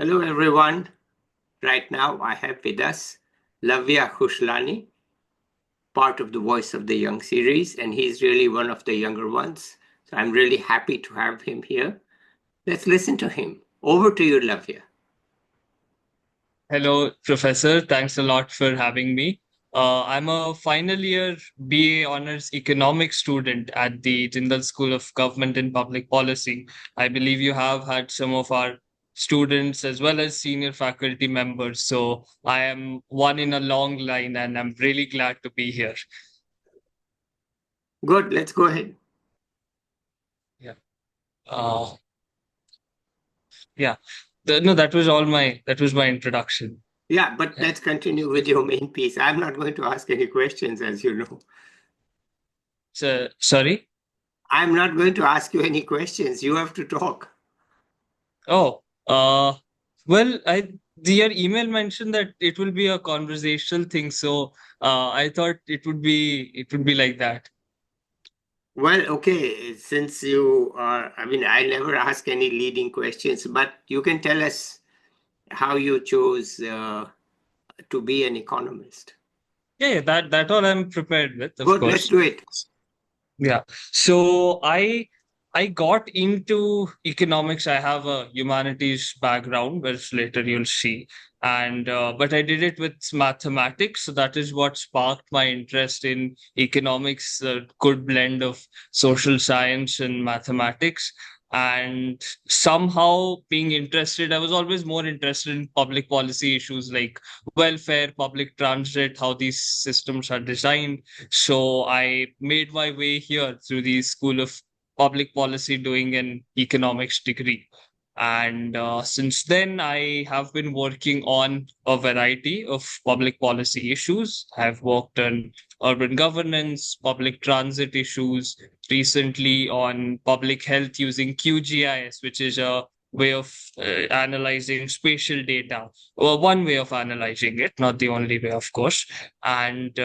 Hello, everyone. Right now, I have with us Luvya Khushalni, part of the Voice of the Young series, and he's really one of the younger ones. So I'm really happy to have him here. Let's listen to him. Over to you, Luvya. Hello, Professor. Thanks a lot for having me. I'm a final year BA Honors Economics student at the Jindal School of Government and Public Policy. I believe you have had some of our students as well as senior faculty members. So I am one in a long line and I'm really glad to be here. Good, let's go ahead. Yeah. Uh, yeah. No, that was my introduction. Yeah, but Yeah. let's continue with your main piece. I'm not going to ask any questions, as you know. So, sorry. I'm not going to ask you any questions. You have to talk. Oh, well, your email mentioned that it will be a conversational thing, so I thought it would be like that. Well, okay, since you are, I never ask any leading questions, but you can tell us how you chose to be an economist. Yeah, that all I'm prepared with, of Good, let's course. do it. Yeah. So I got into economics. I have a humanities background, which later you'll see. And but I did it with mathematics. So that is what sparked my interest in economics, a good blend of social science and mathematics. And somehow being interested, I was always more interested in public policy issues like welfare, public transit, how these systems are designed. So I made my way here through the School of Public Policy doing an economics degree. And since then, I have been working on a variety of public policy issues. I've worked on urban governance, public transit issues, recently on public health using QGIS, which is a way of analyzing spatial data. Well, one way of analyzing it, not the only way, of course. And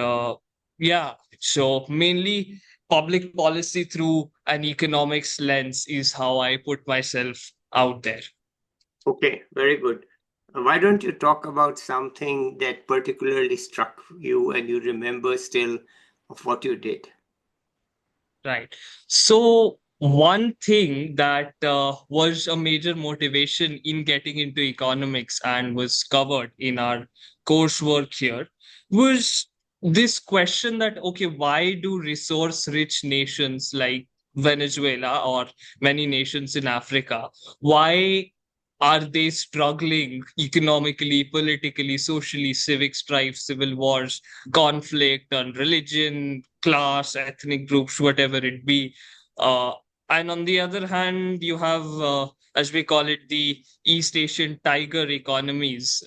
yeah, so mainly public policy through an economics lens is how I put myself out there. Okay, very good. Why don't you talk about something that particularly struck you and you remember still of what you did? Right. So one thing that was a major motivation in getting into economics and was covered in our coursework here was this question that, okay, why do resource rich nations like Venezuela or many nations in Africa, why are they struggling economically, politically, socially, civic strife, civil wars, conflict on religion, class, ethnic groups, whatever it be. Uh, and on the other hand, you have, as we call it, the East Asian tiger economies,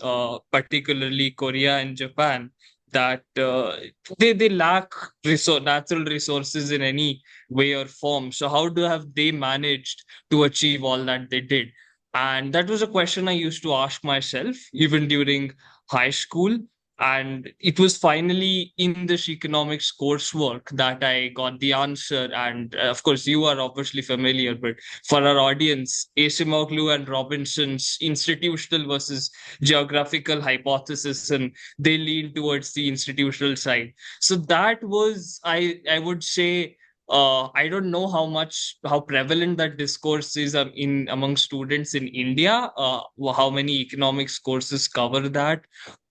particularly Korea and Japan, that they lack natural resources in any way or form. So how do have they managed to achieve all that they did? And that was a question I used to ask myself even during high school. And it was finally in this economics coursework that I got the answer. And of course, you are obviously familiar, but for our audience, Acemoglu and Robinson's institutional versus geographical hypothesis, and they lean towards the institutional side. So that was, I would say, I don't know how prevalent that discourse is in among students in India. How many economics courses cover that?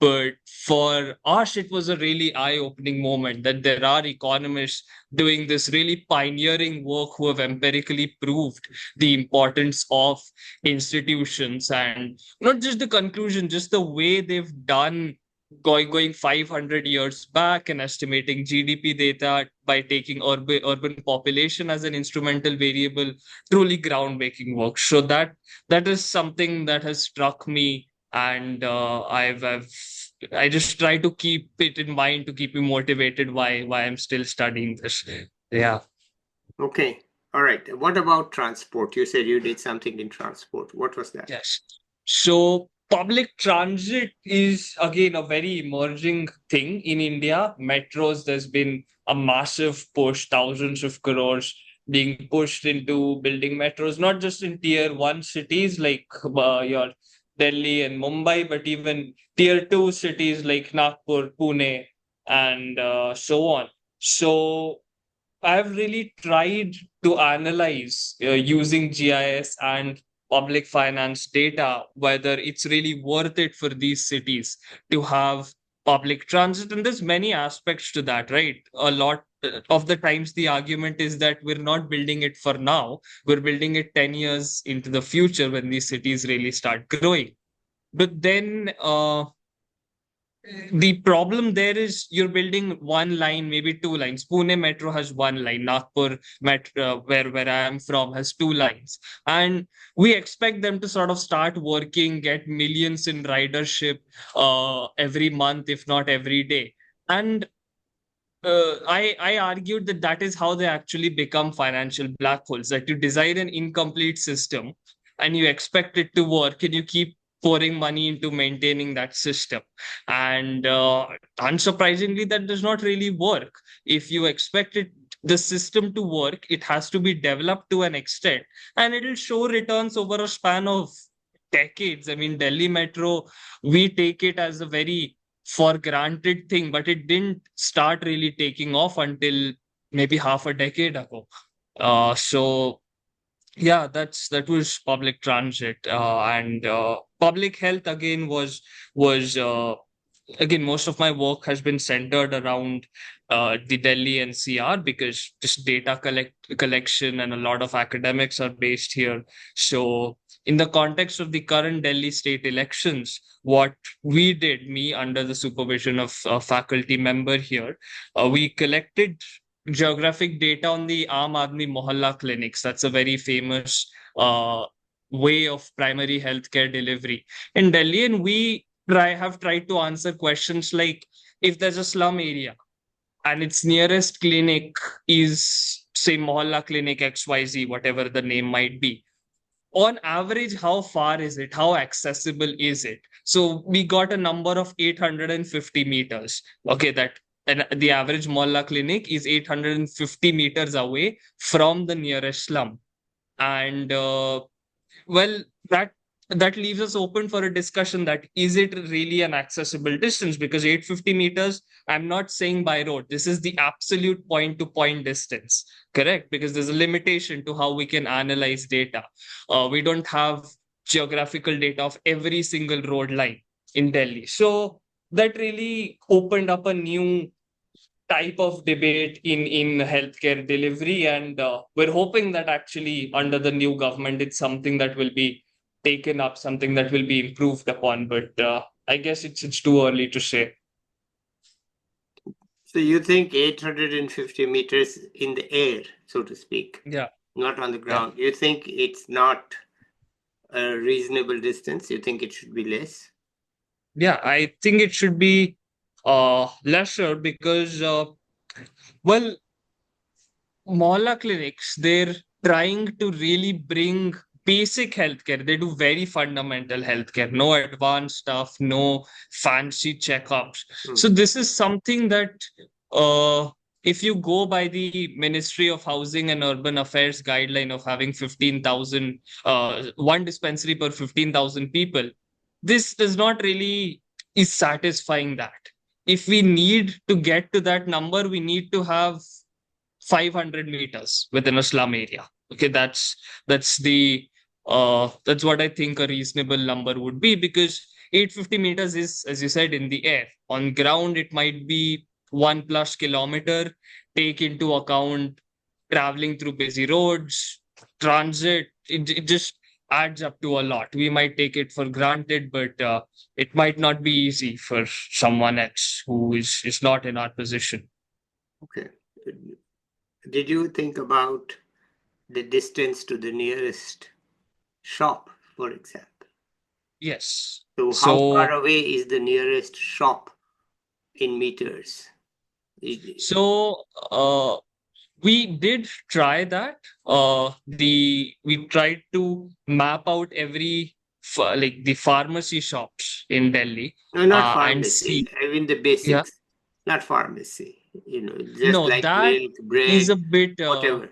But for us, it was a really eye-opening moment that there are economists doing this really pioneering work who have empirically proved the importance of institutions, and not just the conclusion, just the way they've done going 500 years back and estimating GDP data by taking urban population as an instrumental variable, truly groundbreaking work. So that is something that has struck me, and I just try to keep it in mind to keep me motivated why I'm still studying this. Yeah. Okay, all right. What about transport? You said you did something in transport. What was that? Yes. So public transit is again a very emerging thing in India. Metros, there's been a massive push, thousands of crores being pushed into building metros, not just in tier one cities like your Delhi and Mumbai, but even tier two cities like Nagpur, Pune, and so on. So I've really tried to analyze using GIS and public finance data whether it's really worth it for these cities to have public transit. And there's many aspects to that, right? A lot of the times the argument is that we're not building it for now, we're building it 10 years into the future when these cities really start growing. But then the problem there is you're building one line, maybe two lines. Pune Metro has one line. Nagpur Metro, where I am from, has two lines. And we expect them to sort of start working, get millions in ridership every month, if not every day. And I argued that that is how they actually become financial black holes. That you design an incomplete system and you expect it to work, and you keep pouring money into maintaining that system. And unsurprisingly, that does not really work. If you expect the system to work, it has to be developed to an extent, and it will show returns over a span of decades. I mean, Delhi Metro, we take it as a very for granted thing, but it didn't start really taking off until maybe half a decade ago. So yeah, that was public transit, and public health again was again, most of my work has been centered around the Delhi NCR because just data collection and a lot of academics are based here. So, in the context of the current Delhi state elections, what we did, me under the supervision of a faculty member here, we collected geographic data on the Aam Aadmi Mohalla clinics. That's a very famous way of primary healthcare delivery in Delhi, and we have tried to answer questions like if there's a slum area and its nearest clinic is say Mohalla Clinic XYZ, whatever the name might be. On average, how far is it? How accessible is it? So we got a number of 850 meters. Okay, and the average Mohalla clinic is 850 meters away from the nearest slum. And well, that leaves us open for a discussion that is it really an accessible distance, because 850 meters, I'm not saying by road, this is the absolute point to point distance, correct? Because there's a limitation to how we can analyze data. We don't have geographical data of every single road line in Delhi. So that really opened up a new type of debate in healthcare delivery, and we're hoping that actually under the new government it's something that will be taken up, something that will be improved upon, but I guess it's too early to say. So you think 850 meters in the air, so to speak, Yeah, not on the ground, you think it's not a reasonable distance? You think it should be less? yeah, I think it should be lesser because well, Mohalla clinics, they're trying to really bring basic healthcare. They do very fundamental healthcare, no advanced stuff, no fancy checkups. So this is something that if you go by the Ministry of Housing and Urban Affairs guideline of having 15,000, one dispensary per 15,000 people, this does not really is satisfying that. If we need to get to that number, we need to have 500 meters within a slum area. Okay, that's the that's what I think a reasonable number would be, because 850 meters is, as you said, in the air. On ground, it might be 1+ kilometer. Take into account traveling through busy roads, transit. It just adds up to a lot. We might take it for granted, but it might not be easy for someone else who is not in our position. Okay. Did you think about the distance to the nearest shop, for example? Yes. So how far away is the nearest shop in meters? So we did try that. We tried to map out every like the pharmacy shops in Delhi. No, not And pharmacy. see, I mean the yeah. basics, not pharmacy. Just No, like that milk, bread, is a bit whatever.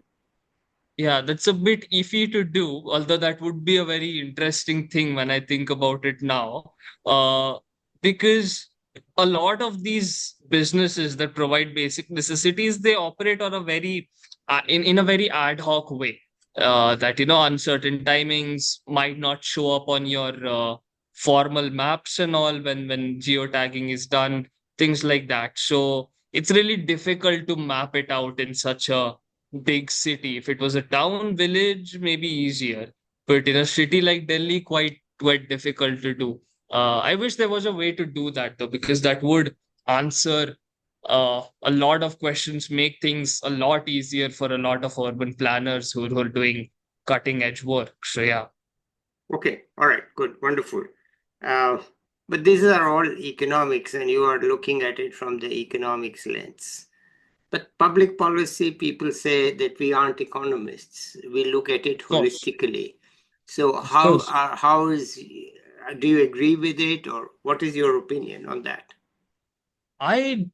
Yeah, that's a bit iffy to do, although that would be a very interesting thing when I think about it now. Because a lot of these businesses that provide basic necessities, they operate on a very in a very ad hoc way. That uncertain timings might not show up on your formal maps and all when geotagging is done, things like that. So it's really difficult to map it out in such a big city. If it was a town, village, maybe easier. But in a city like Delhi, quite difficult to do. I wish there was a way to do that though, because that would answer a lot of questions, make things a lot easier for a lot of urban planners who are doing cutting edge work. So yeah. Okay, all right, good, wonderful. Uh, but these are all economics, and you are looking at it from the economics lens. But public policy, people say that we aren't economists. We look at it Of course. holistically. So Of course. how is do you agree with it, or what is your opinion on that? I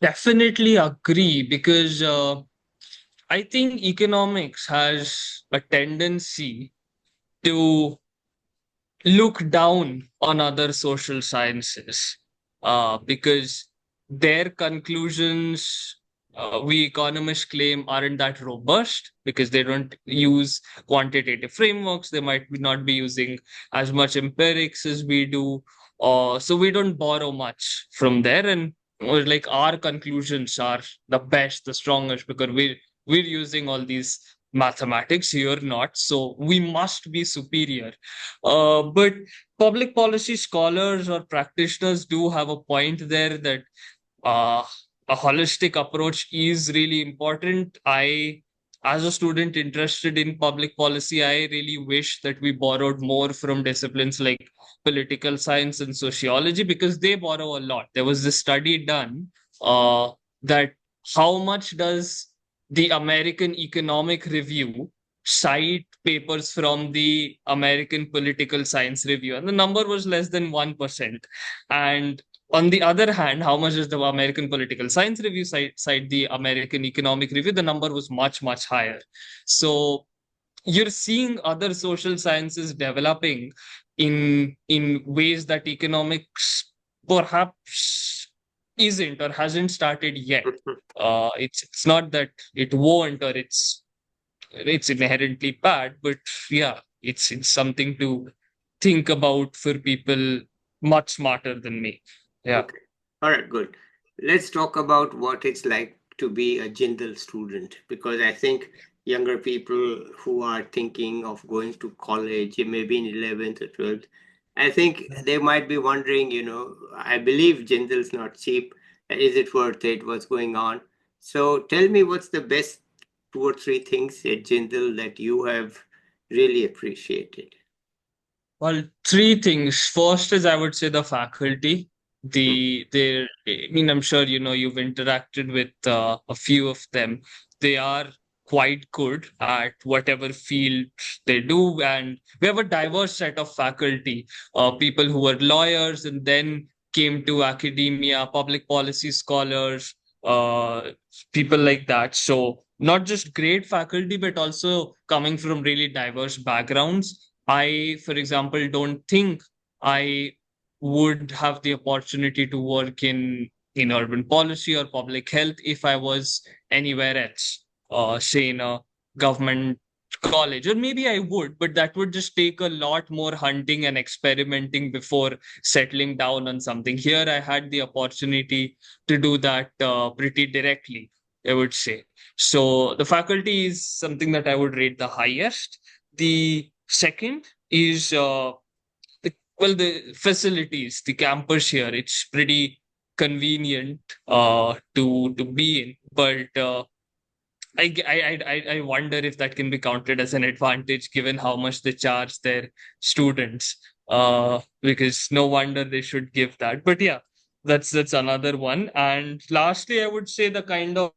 definitely agree because I think economics has a tendency to look down on other social sciences because their conclusions, we economists claim, aren't that robust because they don't use quantitative frameworks. They might not be using as much empirics as we do. So we don't borrow much from there. And like our conclusions are the best, the strongest, because we're using all these mathematics. You're not. So we must be superior, but public policy scholars or practitioners do have a point there that uh, a holistic approach is really important. As a student interested in public policy, I really wish that we borrowed more from disciplines like political science and sociology because they borrow a lot. There was this study done that how much does the American Economic Review cite papers from the American Political Science Review, and the number was less than 1%. And on the other hand, how much does the American Political Science Review cite the American Economic Review? The number was much higher. So you're seeing other social sciences developing in ways that economics perhaps isn't or hasn't started yet. It's not that it won't or it's inherently bad, but yeah, it's something to think about for people much smarter than me. Yeah. Okay. All right, good. Let's talk about what it's like to be a Jindal student, because I think younger people who are thinking of going to college, maybe in 11th or 12th, I think they might be wondering, I believe Jindal's not cheap. Is it worth it? What's going on? So tell me, what's the best two or three things at Jindal that you have really appreciated? Well, three things. First is I would say the faculty. Hmm. I mean, I'm sure you've interacted with a few of them. They are quite good at whatever field they do, and we have a diverse set of faculty. People who were lawyers and then came to academia, public policy scholars, uh, people like that. So not just great faculty, but also coming from really diverse backgrounds. I, for example, don't think I would have the opportunity to work in urban policy or public health if I was anywhere else, say in a government college, or maybe I would, but that would just take a lot more hunting and experimenting before settling down on something. Here, I had the opportunity to do that pretty directly, I would say. So the faculty is something that I would rate the highest. The second is the facilities, the campus here. It's pretty convenient to be in, but I wonder if that can be counted as an advantage given how much they charge their students. Because no wonder they should give that. But yeah, that's another one. And lastly, I would say the kind of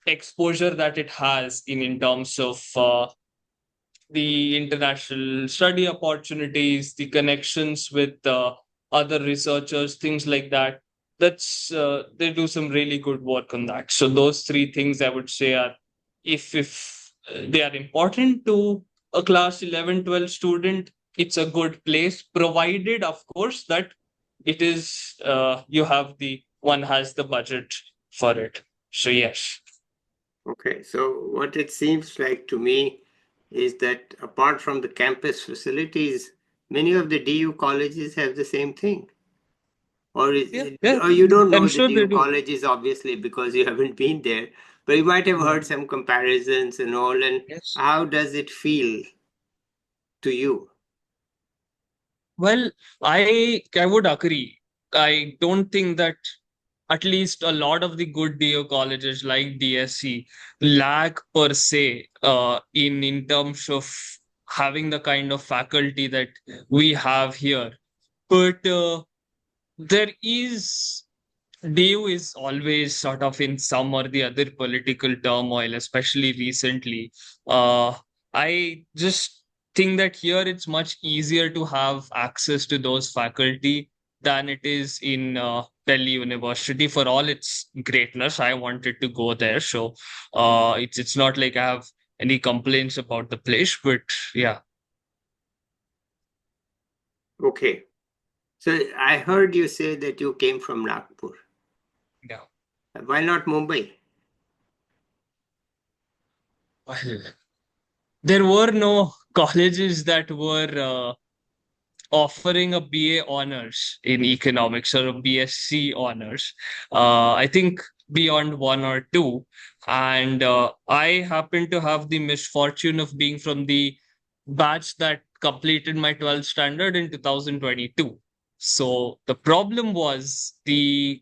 exposure that it has in terms of the international study opportunities, the connections with other researchers, things like that. That's they do some really good work on that. So those three things I would say are, if they are important to a class 11, 12 student. It's a good place, provided, of course, that it is you have the one has the budget for it. So yes. Okay, so what it seems like to me is that apart from the campus facilities, many of the DU colleges have the same thing. Or, Yeah, yeah. or you don't I'm know the sure they DU do. colleges, obviously, because you haven't been there, but you might have Yeah. heard some comparisons and all. And Yes. how does it feel to you? Well, I would agree. I don't think that at least a lot of the good DO colleges like DSC lack per se in terms of having the kind of faculty that we have here. But there is DU is always sort of in some or the other political turmoil, especially recently. I just think that here it's much easier to have access to those faculty than it is in Delhi University. For all its greatness, I wanted to go there, so it's not like I have any complaints about the place. But yeah, Okay, so I heard you say that you came from Nagpur. yeah. Why not Mumbai? Well, there were no colleges that were offering a BA honors in economics or a BSc honors. I think beyond one or two. And I happen to have the misfortune of being from the batch that completed my 12th standard in 2022. So the problem was the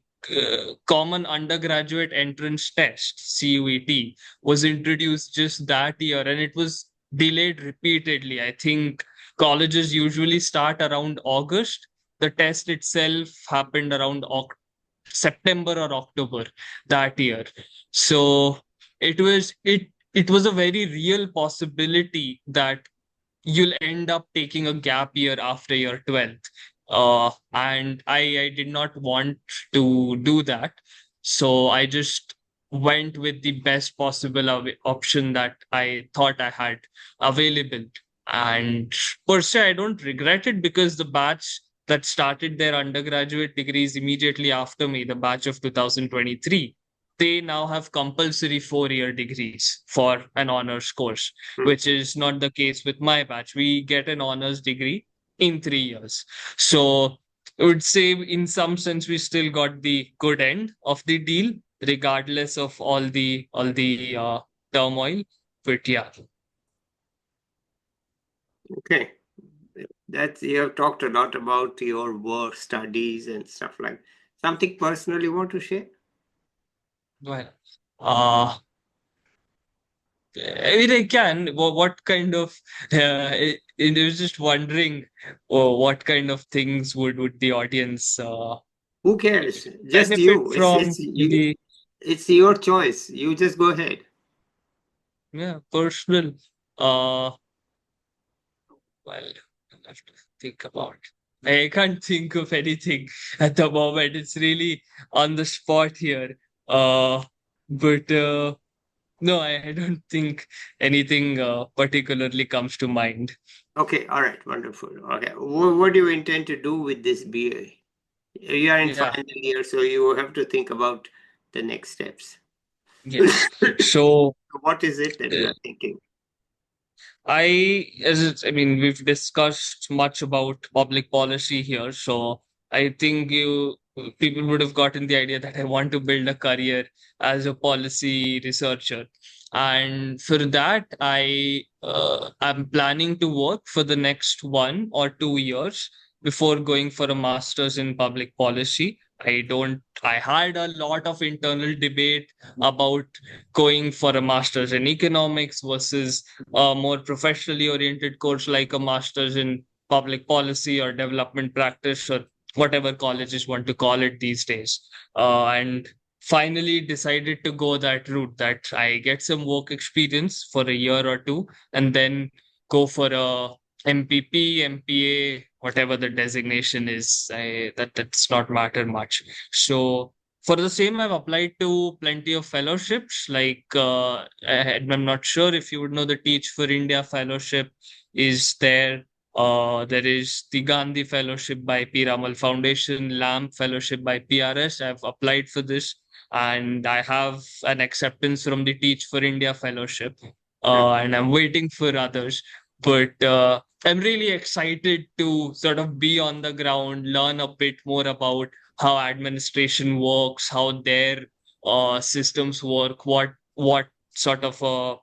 common undergraduate entrance test, CUET, was introduced just that year and it was delayed repeatedly. I think colleges usually start around August. The test itself happened around September or October that year. So it was a very real possibility that you'll end up taking a gap year after your 12th. And I did not want to do that. So I just went with the best possible option that I thought I had available. And per se, I don't regret it because the batch that started their undergraduate degrees immediately after me, the batch of 2023, they now have compulsory 4-year degrees for an honors course, Hmm. which is not the case with my batch. We get an honors degree in 3 years. So I would say, in some sense, we still got the good end of the deal, regardless of all the turmoil. But yeah, Okay, that's you have talked a lot about your work, studies, and stuff like. Something personal you want to share? well, uh, I mean, I can. What kind of? I was just wondering, what kind of things would the audience Who cares? Just benefit you. from the It's your choice. You just go ahead. yeah personal? Uh, well, I'll have to think about. I can't think of anything at the moment. It's really on the spot here. But no, I don't think anything particularly comes to mind. Okay, all right, wonderful. Okay, what do you intend to do with this BA? You are in Yeah. final year, so you have to think about the next steps. Yes. So What is it that you uh, are thinking? I mean, we've discussed much about public policy here, so I think you people would have gotten the idea that I want to build a career as a policy researcher, and for that, I'm planning to work for the next 1 or 2 years before going for a master's in public policy. I don't. I had a lot of internal debate about going for a master's in economics versus a more professionally oriented course like a master's in public policy or development practice or whatever colleges want to call it these days. And finally decided to go that route, that I get some work experience for a year or two and then go for a MPP, MPA, whatever the designation is. That that's not matter much. So For the same, I've applied to plenty of fellowships. I'm not sure if you would know the Teach for India fellowship is there. There is the Gandhi Fellowship by P. Ramal Foundation, LAMP Fellowship by PRS. I've applied for this, and I have an acceptance from the Teach for India Fellowship, and I'm waiting for others. But I'm really excited to sort of be on the ground, learn a bit more about how administration works, how their systems work, what sort of uh,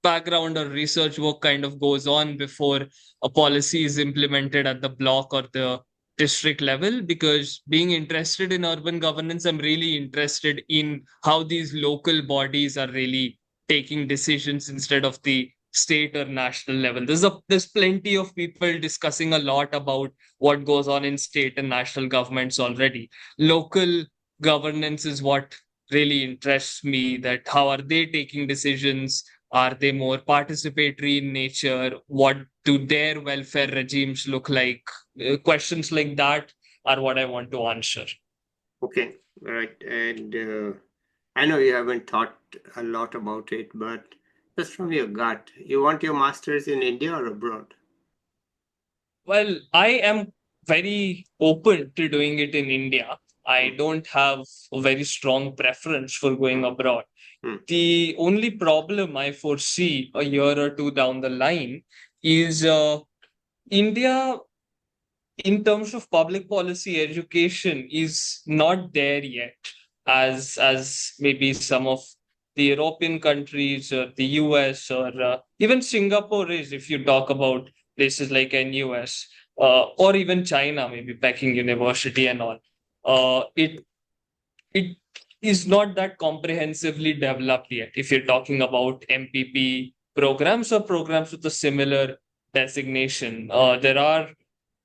background or research work kind of goes on before a policy is implemented at the block or the district level. Because being interested in urban governance, I'm really interested in how these local bodies are really taking decisions instead of the state or national level. There's plenty of people discussing a lot about what goes on in state and national governments already. Local governance is what really interests me, that how are they taking decisions, are they more participatory in nature, what do their welfare regimes look like. Questions like that are what I want to answer. Okay, right. And I know you haven't thought a lot about it, but just from your gut, you want your master's in India or abroad? Well, I am very open to doing it in India. I Hmm. don't have a very strong preference for going Hmm. abroad. Hmm. The only problem I foresee a year or two down the line is India, in terms of public policy education, is not there yet, as maybe some of the European countries or the US or even Singapore is, if you talk about places like NUS, or even China, maybe Peking University and all. It is not that comprehensively developed yet. If you're talking about MPP programs or programs with a similar designation, there are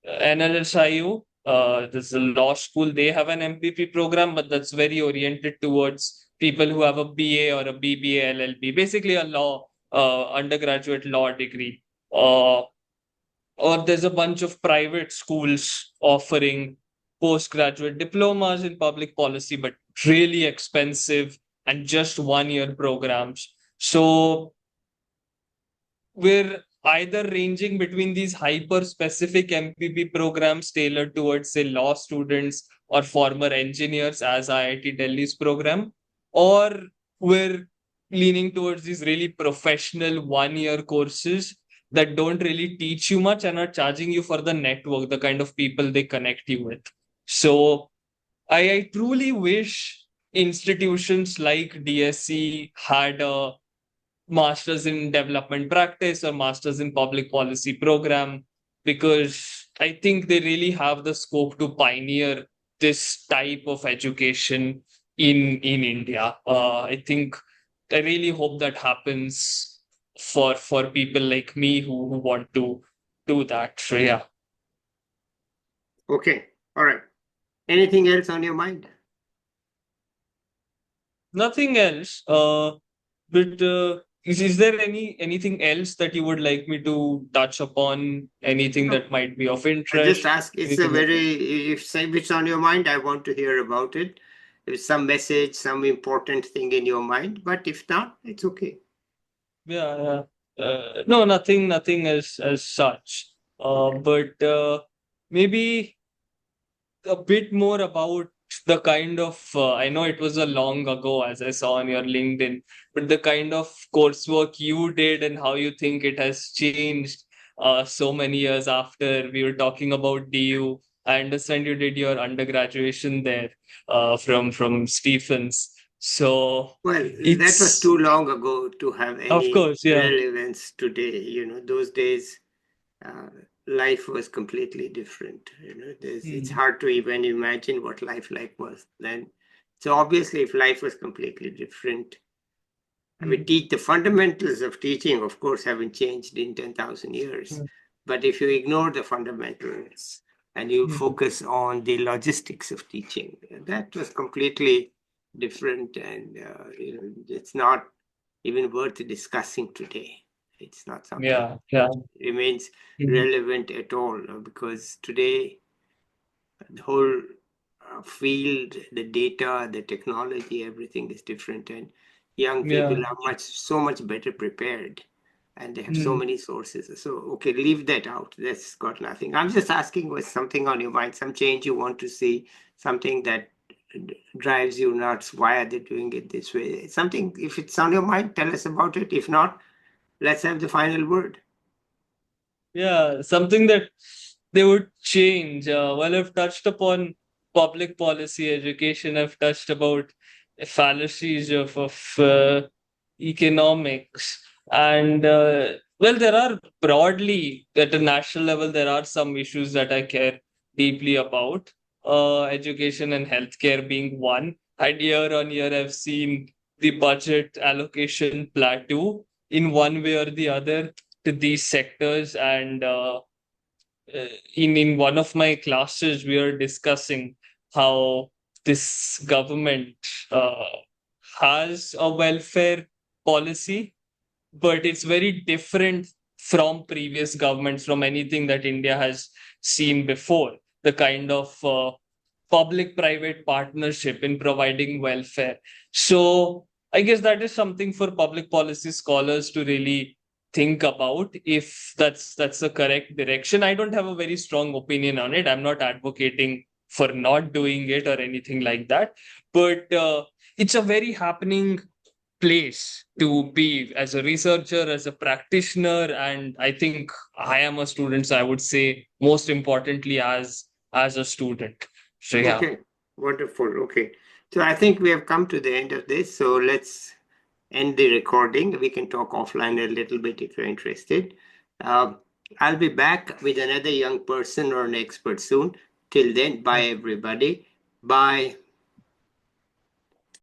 NLSIU, there's a law school, they have an MPP program, but that's very oriented towards people who have a BA or a BBA, LLB, basically a law, undergraduate law degree. Or there's a bunch of private schools offering postgraduate diplomas in public policy, but really expensive and just 1 year programs. So we're either ranging between these hyper specific MPP programs tailored towards, say, law students or former engineers, as IIT Delhi's program, or we're leaning towards these really professional 1 year courses that don't really teach you much and are charging you for the network, the kind of people they connect you with. So I truly wish institutions like DSC had a masters in development practice or masters in public policy program, because I think they really have the scope to pioneer this type of education in India. I really hope that happens for people like me who want to do that. So yeah. Okay, all right. Anything else on your mind? Nothing else. But is there anything else that you would like me to touch upon? Anything No. that might be of I just interest? ask, it's a Anything like that? very, if it's on your mind, I want to hear about it. If it's some message, some important thing in your mind, but if not, it's okay. Yeah, yeah. No, nothing as such. Okay. But maybe a bit more about the kind of I know it was a long ago, as I saw on your LinkedIn, but the kind of coursework you did and how you think it has changed so many years after. We were talking about DU. I understand you did your undergraduation there from Stephens. So Well, that was it's, too long ago to have of any course, yeah. relevance today. Those days, uh, life was completely different. It's Hmm. hard to even imagine what life like was then. So obviously, if life was completely different, I mean, Hmm. the fundamentals of teaching, of course, haven't changed in 10,000 years. Hmm. But if you ignore the fundamentals and you Hmm. focus on the logistics of teaching, that was completely different. And it's not even worth discussing today. It's not something Yeah, yeah. that remains Hmm. relevant at all because today the whole field, the data, the technology, everything is different, and young people Yeah. are so much better prepared, and they have so Mm. many sources. So, okay, leave that out. That's got nothing. I'm just asking, was something on your mind, some change you want to see, something that drives you nuts? Why are they doing it this way? Something, if it's on your mind, tell us about it. If not, let's have the final word. Yeah, something that they would change. Well, I've touched upon public policy, education. I've touched about fallacies of economics, and well, there are broadly at a national level there are some issues that I care deeply about. Education and healthcare being one. And year on year, I've seen the budget allocation plateau in one way or the other to these sectors, and in one of my classes we are discussing how this government uh, has a welfare policy, but it's very different from previous governments, from anything that India has seen before. The kind of public private partnership in providing welfare. So I guess that is something for public policy scholars to really think about, if that's the correct direction. I don't have a very strong opinion on it. I'm not advocating for not doing it or anything like that, but it's a very happening place to be as a researcher, as a practitioner, and I think I am a student, so I would say most importantly as a student. So yeah. Okay, wonderful. Okay, so I think we have come to the end of this. So let's end the recording. We can talk offline a little bit if you're interested. Uh, I'll be back with another young person or an expert soon. Till then, bye everybody. Bye.